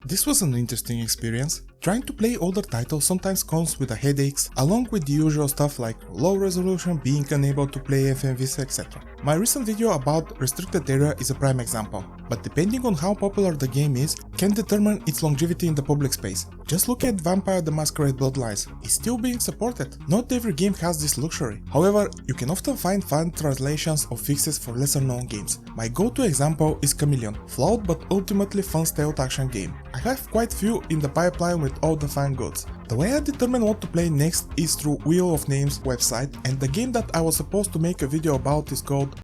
This was an interesting experience. Trying to play older titles sometimes comes with headaches, along with the usual stuff like low resolution, being unable to play FMVs, etc. My recent video about restricted area is a prime example, but depending on how popular the game is, can determine its longevity in the public space. Just look at Vampire the Masquerade Bloodlines, it's still being supported. Not every game has this luxury. However, you can often find fun translations of fixes for lesser known games. My go-to example is Chameleon, flawed but ultimately fun stealth action game. I have quite few in the pipeline with all the fine goods. The way I determine what to play next is through Wheel of Names website, and the game that I was supposed to make a video about is called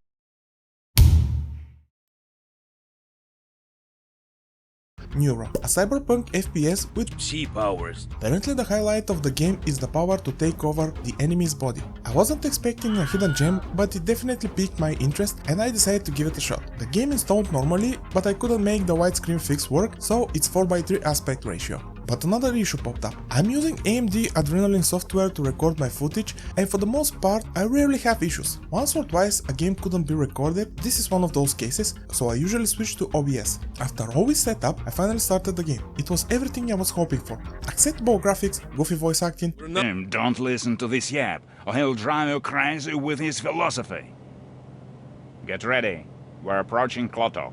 Neuro, a cyberpunk FPS with G powers. Apparently the highlight of the game is the power to take over the enemy's body. I wasn't expecting a hidden gem, but it definitely piqued my interest and I decided to give it a shot. The game installed normally, but I couldn't make the widescreen fix work, so it's 4:3 aspect ratio. But another issue popped up. I'm using AMD Adrenaline software to record my footage, and for the most part I rarely have issues. Once or twice a game couldn't be recorded, this is one of those cases, so I usually switch to OBS. After all is set up, I finally started the game. It was everything I was hoping for. Acceptable graphics, goofy voice acting. Don't listen to this yap, or he'll drive you crazy with his philosophy. Get ready, we're approaching Kloto.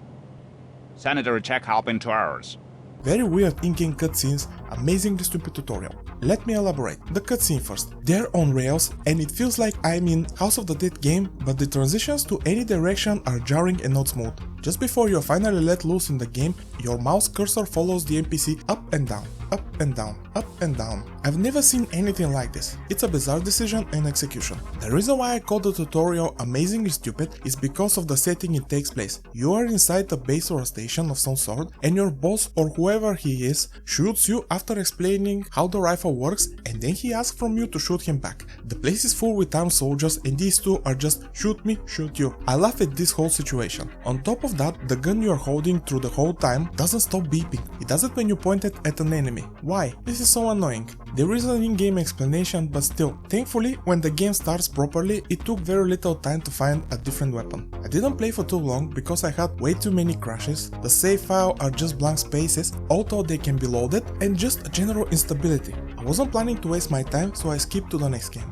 Sanitary check up in 2 hours. Very weird in-game cutscenes, amazingly stupid tutorial. Let me elaborate. The cutscene first. They're on rails and it feels like I'm in House of the Dead game, but the transitions to any direction are jarring and not smooth. Just before you're finally let loose in the game, your mouse cursor follows the NPC up and down, up and down, up and down. I've never seen anything like this. It's a bizarre decision and execution. The reason why I call the tutorial amazingly stupid is because of the setting it takes place. You are inside a base or a station of some sort, and your boss or whoever he is shoots you after explaining how the rifle works, and then he asks from you to shoot him back. The place is full with armed soldiers and these two are just shoot me, shoot you. I laugh at this whole situation. On top of that, the gun you are holding through the whole time doesn't stop beeping. It does it when you point it at an enemy. Why? This is so annoying. There is an in-game explanation, but still. Thankfully, when the game starts properly, it took very little time to find a different weapon. I didn't play for too long because I had way too many crashes, the save file are just blank spaces, although they can be loaded, and just a general instability. I wasn't planning to waste my time, so I skipped to the next game.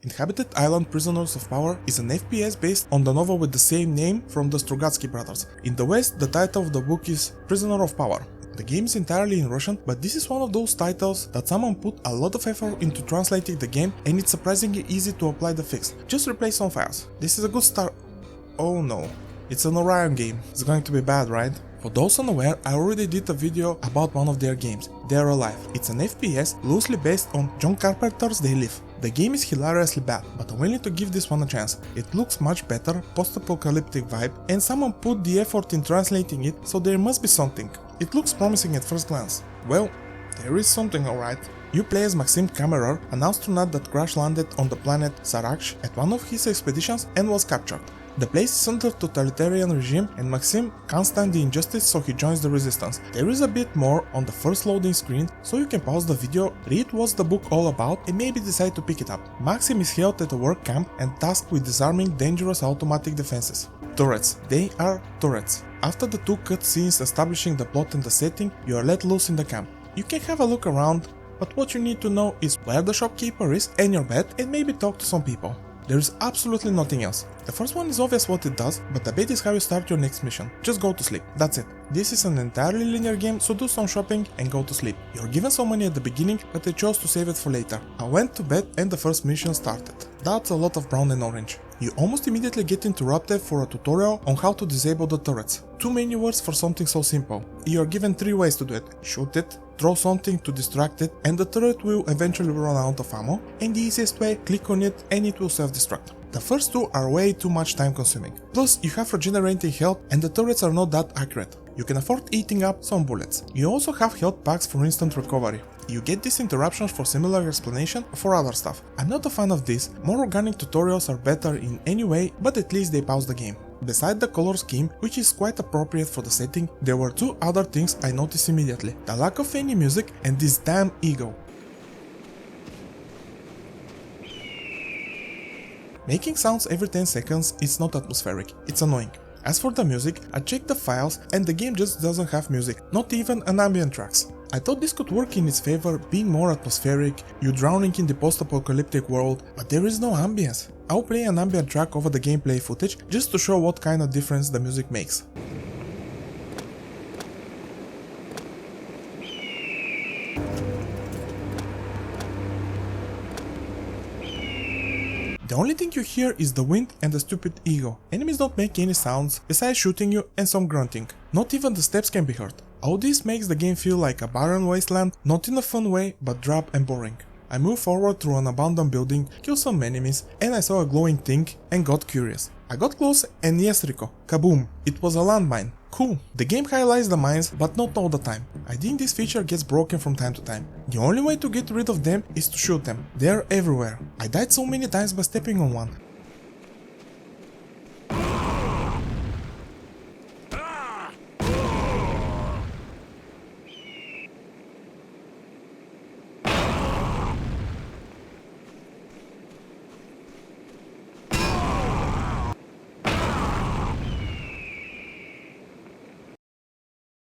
Inhabited Island Prisoners of Power is an FPS based on the novel with the same name from the Strugatsky brothers. In the West, the title of the book is Prisoner of Power. The game is entirely in Russian, but this is one of those titles that someone put a lot of effort into translating the game, and it's surprisingly easy to apply the fix. Just replace some files. This is a good start. Oh no. It's an Orion game. It's going to be bad, right? For those unaware, I already did a video about one of their games, They're Alive. It's an FPS loosely based on John Carpenter's They Live. The game is hilariously bad, but I'm willing to give this one a chance. It looks much better, post-apocalyptic vibe, and someone put the effort in translating it, so there must be something. It looks promising at first glance. Well, there is something alright. You play as Maxim Kammerer, an astronaut that crash landed on the planet Saraksh at one of his expeditions and was captured. The place is under totalitarian regime and Maxim can't stand the injustice, so he joins the resistance. There is a bit more on the first loading screen, so you can pause the video, read what's the book all about and maybe decide to pick it up. Maxim is held at a work camp and tasked with disarming dangerous automatic defenses. Turrets. They are turrets. After the two cutscenes establishing the plot and the setting, you are let loose in the camp. You can have a look around, but what you need to know is where the shopkeeper is and your bed, and maybe talk to some people. There is absolutely nothing else. The first one is obvious what it does, but the bait is how you start your next mission. Just go to sleep, that's it. This is an entirely linear game, so do some shopping and go to sleep. You're given some money at the beginning, but I chose to save it for later. I went to bed and the first mission started. That's a lot of brown and orange. You almost immediately get interrupted for a tutorial on how to disable the turrets. Too many words for something so simple. You're given 3 ways to do it. Shoot it, throw something to distract it, and the turret will eventually run out of ammo, and the easiest way, click on it and it will self-destruct. The first two are way too much time consuming. Plus, you have regenerating health and the turrets are not that accurate. You can afford eating up some bullets. You also have health packs for instant recovery. You get these interruptions for similar explanation for other stuff. I'm not a fan of this, more organic tutorials are better in any way, but at least they pause the game. Beside the color scheme, which is quite appropriate for the setting, there were 2 other things I noticed immediately. The lack of any music and this damn ego. Making sounds every 10 seconds is not atmospheric, it's annoying. As for the music, I checked the files and the game just doesn't have music, not even an ambient tracks. I thought this could work in its favor, being more atmospheric, you drowning in the post-apocalyptic world, but there is no ambience. I'll play an ambient track over the gameplay footage just to show what kind of difference the music makes. The only thing you hear is the wind and the stupid ego. Enemies don't make any sounds besides shooting you and some grunting. Not even the steps can be heard. All this makes the game feel like a barren wasteland, not in a fun way, but drab and boring. I moved forward through an abandoned building, killed some enemies, and I saw a glowing thing and got curious. I got close and yes, Rico, kaboom, it was a landmine. Cool. The game highlights the mines, but not all the time. I think this feature gets broken from time to time. The only way to get rid of them is to shoot them. They're everywhere. I died so many times by stepping on one.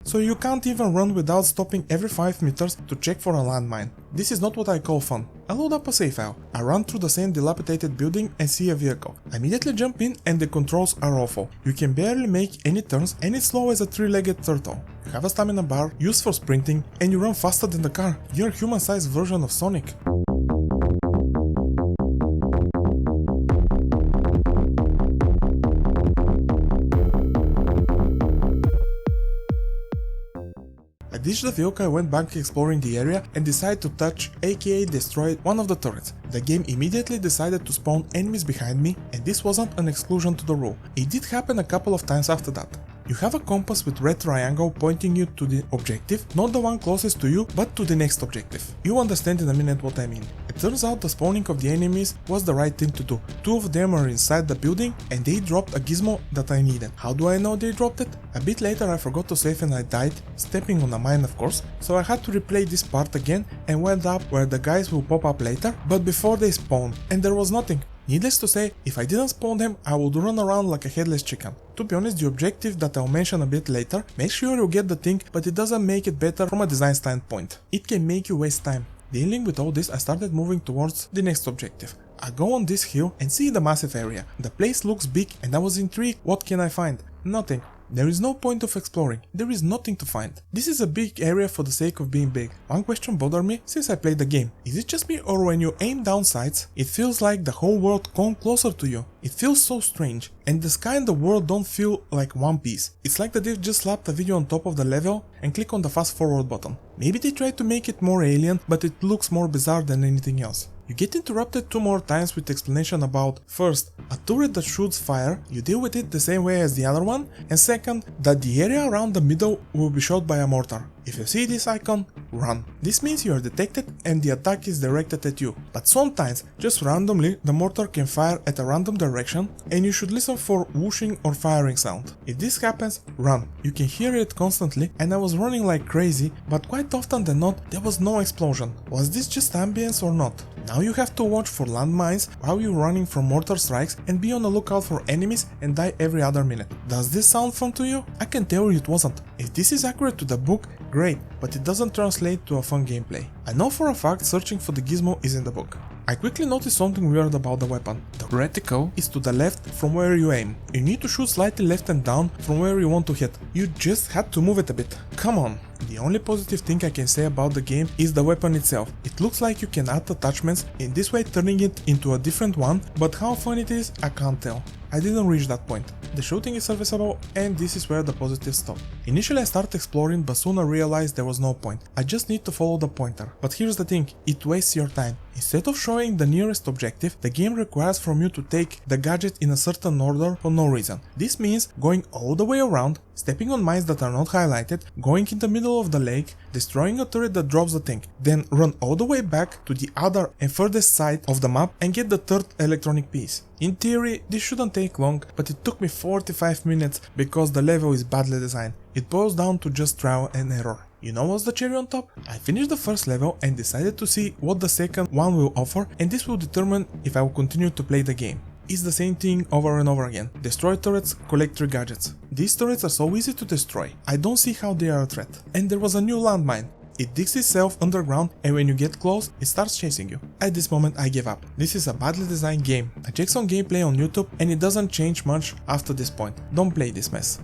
So you can't even run without stopping every 5 meters to check for a landmine. This is not what I call fun. I load up a save file. I run through the same dilapidated building and see a vehicle. I immediately jump in and the controls are awful. You can barely make any turns and it's slow as a 3-legged turtle. You have a stamina bar used for sprinting and you run faster than the car. You're a human-sized version of Sonic. I ditched the vehicle, I went back exploring the area and decided to touch, aka destroy, one of the turrets. The game immediately decided to spawn enemies behind me and this wasn't an exclusion to the rule. It did happen a couple of times after that. You have a compass with red triangle pointing you to the objective, not the one closest to you, but to the next objective. You understand in a minute what I mean. It turns out the spawning of the enemies was the right thing to do. 2 of them are inside the building and they dropped a gizmo that I needed. How do I know they dropped it? A bit later I forgot to save and I died, stepping on a mine of course, so I had to replay this part again and went up where the guys will pop up later, but before they spawn, and there was nothing. Needless to say, if I didn't spawn them, I would run around like a headless chicken. To be honest, the objective that I'll mention a bit later, make sure you get the thing, but it doesn't make it better from a design standpoint. It can make you waste time. Dealing with all this, I started moving towards the next objective. I go on this hill and see the massive area. The place looks big and I was intrigued, what can I find? Nothing. There is no point of exploring, there is nothing to find. This is a big area for the sake of being big. One question bothered me since I played the game. Is it just me or when you aim down sights, it feels like the whole world come closer to you? It feels so strange, and the sky and the world don't feel like one piece. It's like the dev just slapped a video on top of the level and click on the fast forward button. Maybe they tried to make it more alien, but it looks more bizarre than anything else. You get interrupted 2 more times with explanation about, first, a turret that shoots fire, you deal with it the same way as the other one, and second, that the area around the middle will be shot by a mortar. If you see this icon, run. This means you are detected and the attack is directed at you. But sometimes, just randomly, the mortar can fire at a random direction and you should listen for whooshing or firing sound. If this happens, run. You can hear it constantly and I was running like crazy, but quite often than not, there was no explosion. Was this just ambience or not? Now you have to watch for landmines while you're running from mortar strikes and be on the lookout for enemies and die every other minute. Does this sound fun to you? I can tell you it wasn't. If this is accurate to the book, great, but it doesn't translate to a fun gameplay. I know for a fact searching for the gizmo is in the book. I quickly noticed something weird about the weapon. The reticle is to the left from where you aim. You need to shoot slightly left and down from where you want to hit. You just had to move it a bit. Come on. The only positive thing I can say about the game is the weapon itself. It looks like you can add attachments, in this way turning it into a different one, but how fun it is, I can't tell. I didn't reach that point. The shooting is serviceable and this is where the positives stop. Initially I started exploring but soon I realized there was no point. I just need to follow the pointer. But here's the thing, it wastes your time. Instead of showing the nearest objective, the game requires from you to take the gadget in a certain order for no reason. This means going all the way around, stepping on mines that are not highlighted, going in the middle of the lake, destroying a turret that drops the thing, then run all the way back to the other and furthest side of the map and get the third electronic piece. In theory, this shouldn't take long, but it took me 45 minutes because the level is badly designed. It boils down to just trial and error. You know what's the cherry on top? I finished the first level and decided to see what the second one will offer, and this will determine if I will continue to play the game. It's the same thing over and over again. Destroy turrets, collect 3 gadgets. These turrets are so easy to destroy. I don't see how they are a threat. And there was a new landmine. It digs itself underground and when you get close, it starts chasing you. At this moment I gave up. This is a badly designed game. I checked some gameplay on YouTube and it doesn't change much after this point. Don't play this mess.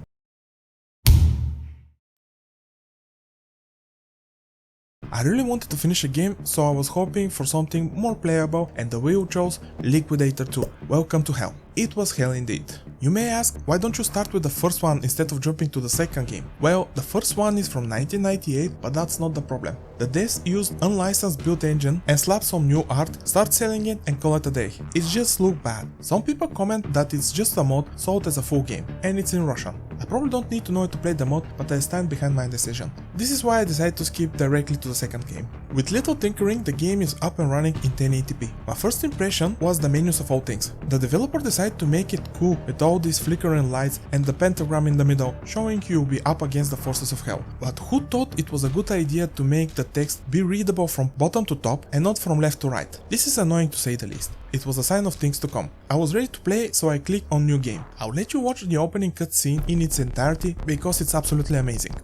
I really wanted to finish a game, so I was hoping for something more playable and the Wii U chose Liquidator 2, Welcome to Hell. It was hell indeed. You may ask, why don't you start with the first one instead of jumping to the second game? Well, the first one is from 1998, but that's not the problem. The devs used unlicensed build engine and slapped some new art, start selling it and call it a day. It just looked bad. Some people comment that it's just a mod sold as a full game, and it's in Russian. I probably don't need to know it to play the mod, but I stand behind my decision. This is why I decided to skip directly to the second game. With little tinkering, the game is up and running in 1080p. My first impression was the menus of all things. The developer decided to make it cool with all these flickering lights and the pentagram in the middle, showing you'll be up against the forces of hell. But who thought it was a good idea to make the text be readable from bottom to top and not from left to right? This is annoying to say the least. It was a sign of things to come. I was ready to play, so I clicked on new game. I'll let you watch the opening cutscene in its entirety because it's absolutely amazing.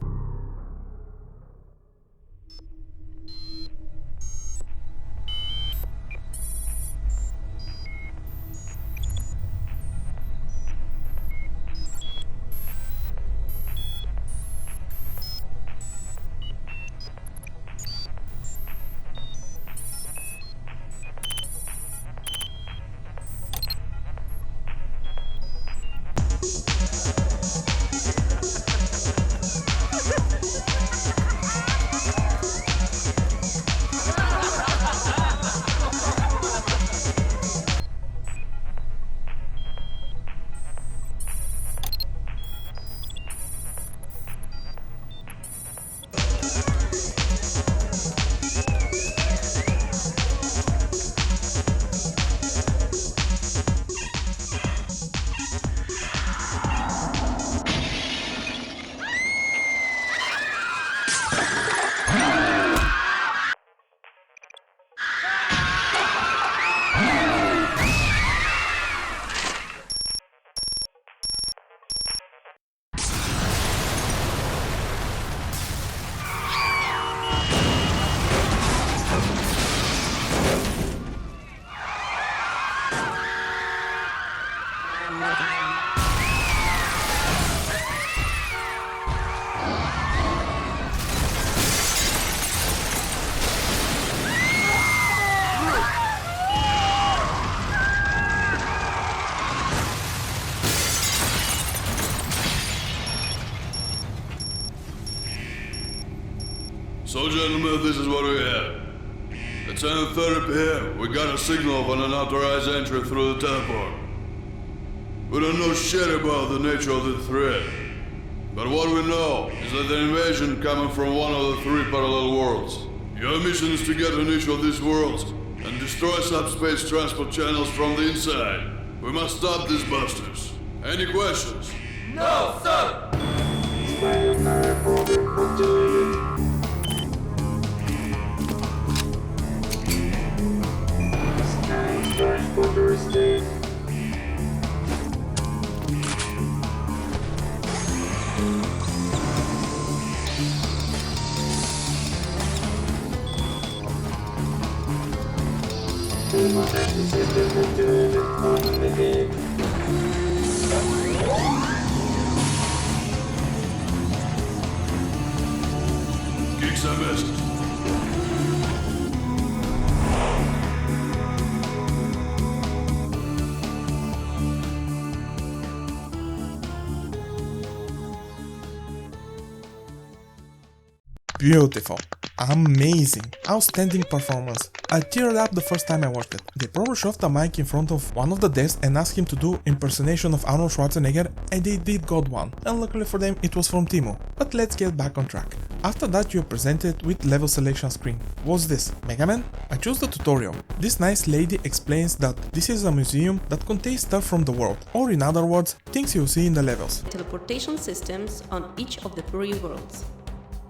So gentlemen, this is what we have. At 10:30 p.m. we got a signal of an unauthorized entry through the teleport. We don't know shit about the nature of the threat. But what we know is that the invasion coming from one of the 3 parallel worlds. Your mission is to get on each of these worlds and destroy subspace transport channels from the inside. We must stop these busters. Any questions? No, sir! Geeks I missed. Beautiful. Amazing. Outstanding performance. I teared up the first time I watched it. They probably shoved a mic in front of one of the devs and asked him to do impersonation of Arnold Schwarzenegger, and they did got one. And luckily for them it was from Timo. But let's get back on track. After that you are presented with level selection screen. What's this? Mega Man? I chose the tutorial. This nice lady explains that this is a museum that contains stuff from the world, or in other words, things you'll see in the levels. Teleportation systems on each of the 3 worlds.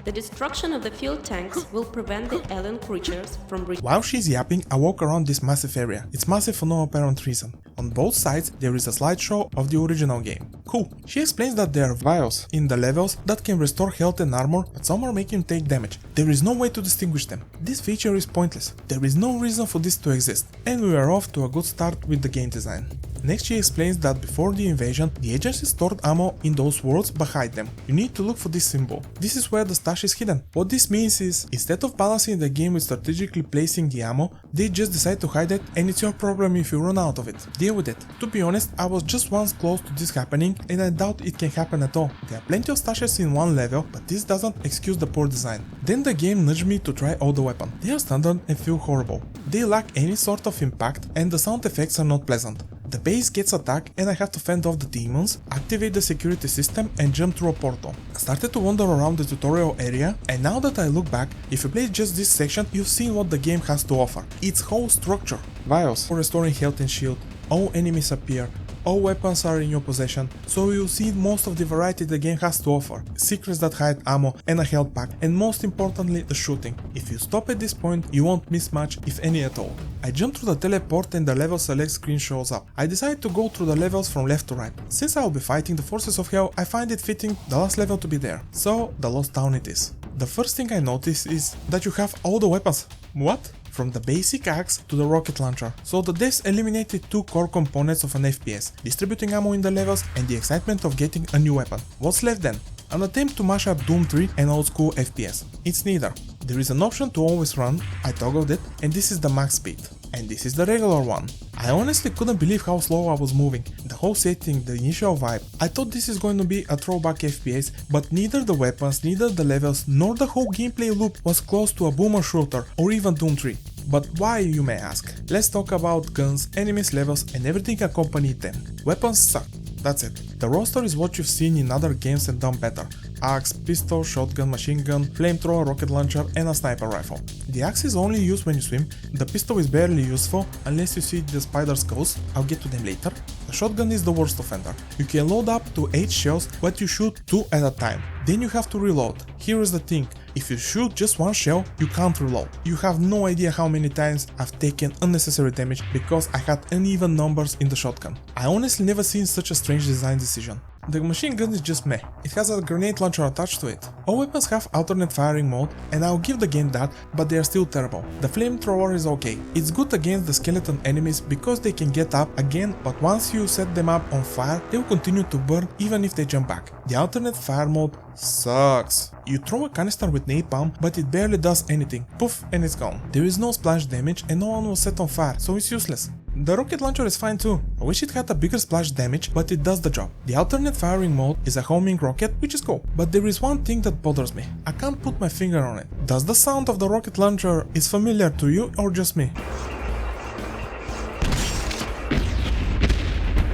The destruction of the fuel tanks will prevent the alien creatures from reaching. While she's yapping, I walk around this massive area. It's massive for no apparent reason. On both sides there is a slideshow of the original game. Cool. She explains that there are vials in the levels that can restore health and armor, but some are making you take damage. There is no way to distinguish them. This feature is pointless. There is no reason for this to exist. And we are off to a good start with the game design. Next she explains that before the invasion, the agency stored ammo in those worlds behind them. You need to look for this symbol. This is where the stash is hidden. What this means is, instead of balancing the game with strategically placing the ammo, they just decide to hide it, and it's your problem if you run out of it. Deal with it. To be honest, I was just once close to this happening, and I doubt it can happen at all. There are plenty of stashes in one level, but this doesn't excuse the poor design. Then the game nudged me to try all the weapons. They are standard and feel horrible. They lack any sort of impact, and the sound effects are not pleasant. The base gets attacked and I have to fend off the demons, activate the security system and jump through a portal. I started to wander around the tutorial area, and now that I look back, if you played just this section, you've seen what the game has to offer. Its whole structure. Vials for restoring health and shield, all enemies appear, all weapons are in your possession, so you'll see most of the variety the game has to offer, secrets that hide ammo and a health pack, and most importantly the shooting. If you stop at this point, you won't miss much, if any at all. I jump through the teleport and the level select screen shows up. I decide to go through the levels from left to right. Since I'll be fighting the forces of hell, I find it fitting the last level to be there. So the Lost Town it is. The first thing I notice is that you have all the weapons. What? From the basic axe to the rocket launcher. So the devs eliminated two core components of an FPS, distributing ammo in the levels and the excitement of getting a new weapon. What's left then? An attempt to mash up Doom 3 and old school FPS. It's neither. There is an option to always run, I toggled it, and this is the max speed. And this is the regular one. I honestly couldn't believe how slow I was moving. The whole setting, the initial vibe. I thought this is going to be a throwback FPS, but neither the weapons, neither the levels, nor the whole gameplay loop was close to a boomer shooter or even Doom 3. But why, you may ask? Let's talk about guns, enemies, levels and everything accompanied them. Weapons suck. That's it. The roster is what you've seen in other games and done better. Axe, pistol, shotgun, machine gun, flamethrower, rocket launcher and a sniper rifle. The axe is only used when you swim, the pistol is barely useful unless you see the spider skulls, I'll get to them later. The shotgun is the worst offender. You can load up to 8 shells, but you shoot 2 at a time. Then you have to reload. Here is the thing, if you shoot just one shell, you can't reload. You have no idea how many times I've taken unnecessary damage because I had uneven numbers in the shotgun. I honestly never seen such a strange design decision. The machine gun is just meh, it has a grenade launcher attached to it. All weapons have alternate firing mode and I'll give the game that, but they are still terrible. The flamethrower is okay, it's good against the skeleton enemies because they can get up again, but once you set them up on fire, they will continue to burn even if they jump back. The alternate fire mode sucks. You throw a canister with napalm, but it barely does anything, poof and it's gone. There is no splash damage and no one was set on fire, so it's useless. The rocket launcher is fine too. I wish it had a bigger splash damage, but it does the job. The alternate firing mode is a homing rocket, which is cool. But there is one thing that bothers me. I can't put my finger on it. Does the sound of the rocket launcher is familiar to you or just me?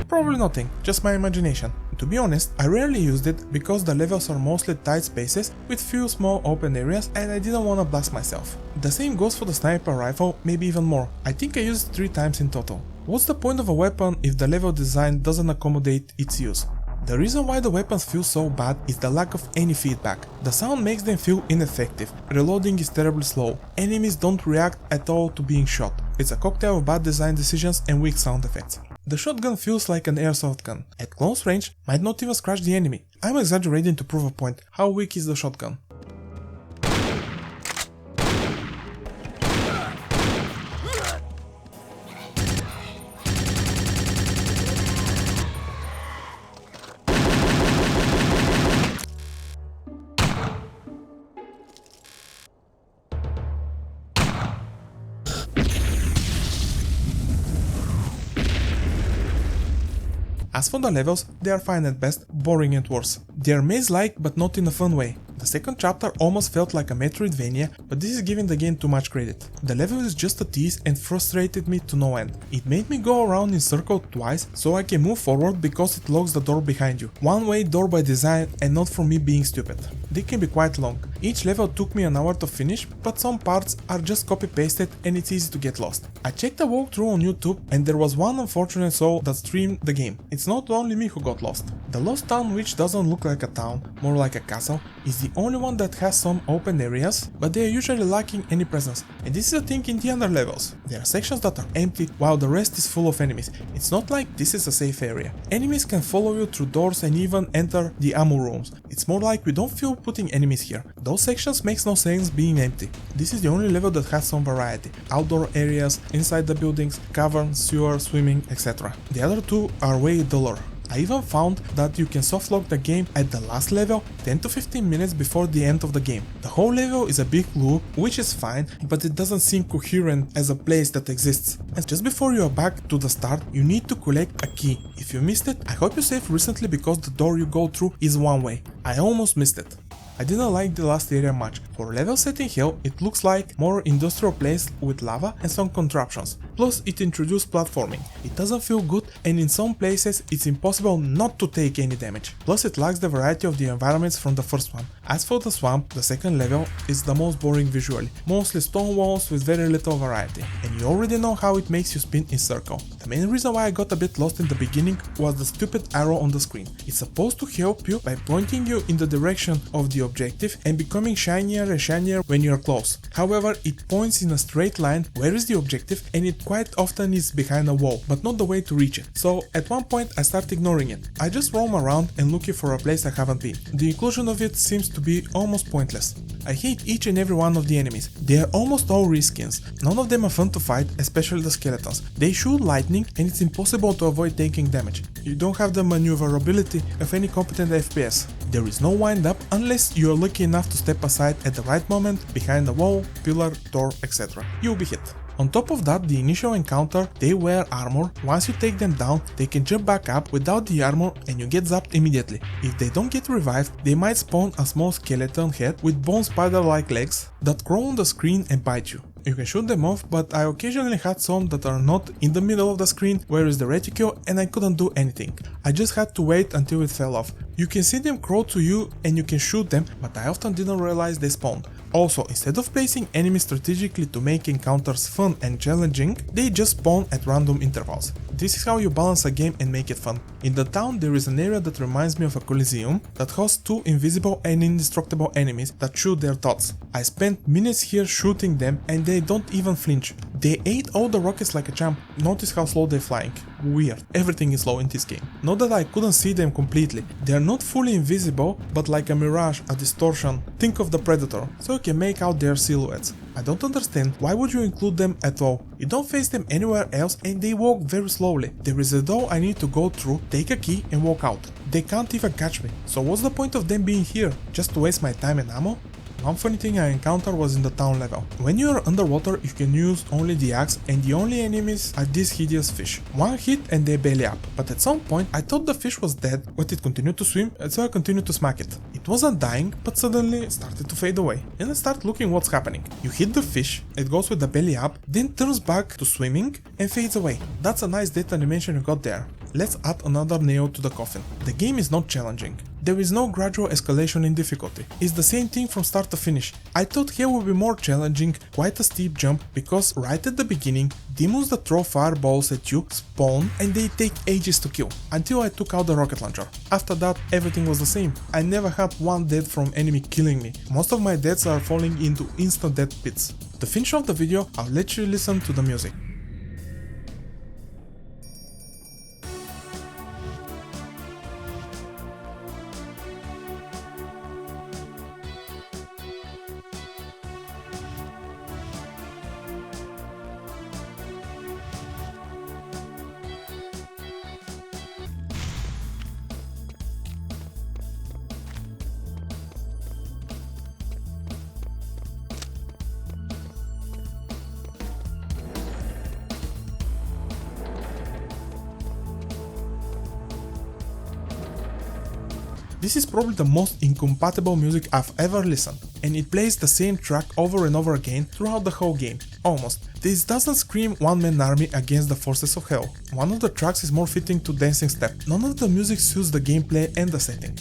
Probably nothing, just my imagination. To be honest, I rarely used it because the levels are mostly tight spaces with few small open areas and I didn't want to blast myself. The same goes for the sniper rifle, maybe even more. I think I used it 3 times in total. What's the point of a weapon if the level design doesn't accommodate its use? The reason why the weapons feel so bad is the lack of any feedback. The sound makes them feel ineffective, reloading is terribly slow, enemies don't react at all to being shot. It's a cocktail of bad design decisions and weak sound effects. The shotgun feels like an airsoft gun. At close range, might not even scratch the enemy. I'm exaggerating to prove a point. How weak is the shotgun? As for the levels, they are fine at best, boring at worst. They are maze-like but not in a fun way. The second chapter almost felt like a Metroidvania, but this is giving the game too much credit. The level is just a tease and frustrated me to no end. It made me go around in circle twice so I can move forward because it locks the door behind you. One way door by design and not for me being stupid. They can be quite long. Each level took me an hour to finish, but some parts are just copy-pasted and it's easy to get lost. I checked a walkthrough on YouTube and there was one unfortunate soul that streamed the game. It's not only me who got lost. The Lost Town, which doesn't look like a town, more like a castle, is the the only one that has some open areas, but they are usually lacking any presence. And this is a thing in the other levels. There are sections that are empty while the rest is full of enemies. It's not like this is a safe area. Enemies can follow you through doors and even enter the ammo rooms. It's more like we don't feel putting enemies here. Those sections makes no sense being empty. This is the only level that has some variety. Outdoor areas, inside the buildings, caverns, sewer, swimming, etc. The other two are way duller. I even found that you can softlock the game at the last level 10 to 15 minutes before the end of the game. The whole level is a big loop, which is fine, but it doesn't seem coherent as a place that exists. And just before you are back to the start, you need to collect a key. If you missed it, I hope you saved recently because the door you go through is one way. I almost missed it. I didn't like the last area much. For level setting hell, it looks like more industrial place with lava and some contraptions. Plus it introduced platforming. It doesn't feel good and in some places it's impossible not to take any damage. Plus it lacks the variety of the environments from the first one. As for the swamp, the second level is the most boring visually. Mostly stone walls with very little variety. And you already know how it makes you spin in circle. The main reason why I got a bit lost in the beginning was the stupid arrow on the screen. It's supposed to help you by pointing you in the direction of the objective and becoming shinier and shinier when you're close. However, it points in a straight line where is the objective and it quite often is behind a wall, but not the way to reach it. So at one point I start ignoring it. I just roam around and looking for a place I haven't been. The inclusion of it seems to be almost pointless. I hate each and every one of the enemies. They are almost all reskins. None of them are fun to fight, especially the skeletons. They shoot lightning and it's impossible to avoid taking damage. You don't have the maneuverability of any competent FPS. There is no wind up unless you are lucky enough to step aside at the right moment behind a wall, pillar, door, etc. You'll be hit. On top of that, the initial encounter, they wear armor. Once you take them down, they can jump back up without the armor and you get zapped immediately. If they don't get revived, they might spawn a small skeleton head with bone spider-like legs that crawl on the screen and bite you. You can shoot them off, but I occasionally had some that are not in the middle of the screen where is the reticule and I couldn't do anything. I just had to wait until it fell off. You can see them crawl to you and you can shoot them, but I often didn't realize they spawned. Also, instead of placing enemies strategically to make encounters fun and challenging, they just spawn at random intervals. This is how you balance a game and make it fun. In the town there is an area that reminds me of a coliseum that hosts two invisible and indestructible enemies that shoot their thoughts. I spent minutes here shooting them and they don't even flinch. They ate all the rockets like a champ. Notice how slow they're flying. Weird. Everything is slow in this game. Not that I couldn't see them completely. They are not fully invisible, but like a mirage, a distortion. Think of the Predator, so you can make out their silhouettes. I don't understand why would you include them at all. You don't face them anywhere else and they walk very slowly. There is a door I need to go through, take a key and walk out. They can't even catch me. So what's the point of them being here? Just to waste my time and ammo? One funny thing I encountered was in the town level. When you are underwater you can use only the axe and the only enemies are these hideous fish. One hit and they belly up. But at some point I thought the fish was dead, but it continued to swim, and so I continued to smack it. It wasn't dying, but suddenly it started to fade away. And I start looking what's happening. You hit the fish, it goes with the belly up, then turns back to swimming and fades away. That's a nice death animation you got there. Let's add another nail to the coffin. The game is not challenging. There is no gradual escalation in difficulty. It's the same thing from start to finish. I thought here would be more challenging, quite a steep jump, because right at the beginning, demons that throw fireballs at you spawn and they take ages to kill, until I took out the rocket launcher. After that, everything was the same. I never had one death from enemy killing me. Most of my deaths are falling into instant death pits. To finish off the video, I'll let you listen to the music. This is probably the most incompatible music I've ever listened, and it plays the same track over and over again throughout the whole game, almost. This doesn't scream one-man army against the forces of hell. One of the tracks is more fitting to Dancing Step. None of the music suits the gameplay and the setting.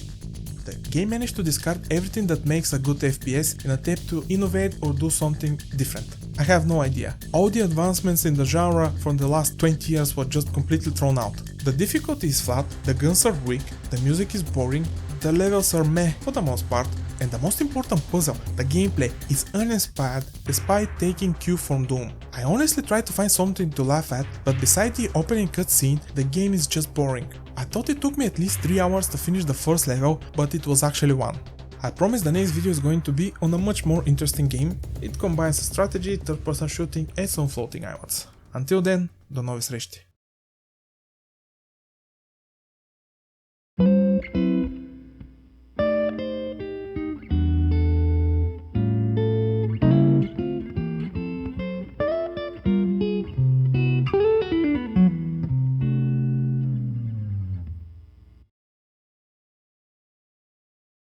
The game managed to discard everything that makes a good FPS in an attempt to innovate or do something different. I have no idea. All the advancements in the genre from the last 20 years were just completely thrown out. The difficulty is flat, the guns are weak, the music is boring, the levels are meh for the most part, And the most important puzzle, the gameplay, is uninspired despite taking cue from Doom. I honestly tried to find something to laugh at, but beside the opening cutscene, the game is just boring. I thought it took me at least 3 hours to finish the first level, but it was actually 1. I promise the next video is going to be on a much more interesting game. It combines strategy, third-person shooting and some floating islands. Until then, do нови срещи!